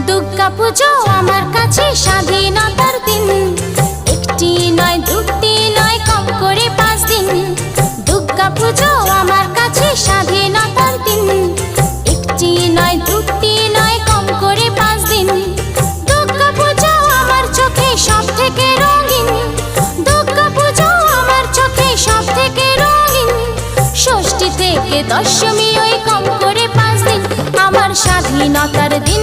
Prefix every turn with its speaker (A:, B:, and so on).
A: দুর্গা পুজো আমার কাছে স্বাধীনতার দিন। একটি নয় দুটি নয় কম করে 5 দিন। দুর্গা পুজো আমার কাছে স্বাধীনতার দিন। একটি নয় দুটি নয় কম করে 5 দিন। দুর্গা পুজো আমার চোখে সব থেকে রঙিন। দুর্গা পুজো আমার চোখে সব থেকে রঙিন। ষষ্ঠী থেকে দশমী ওই কম করে 5 দিন। আমার স্বাধীনতার দিন।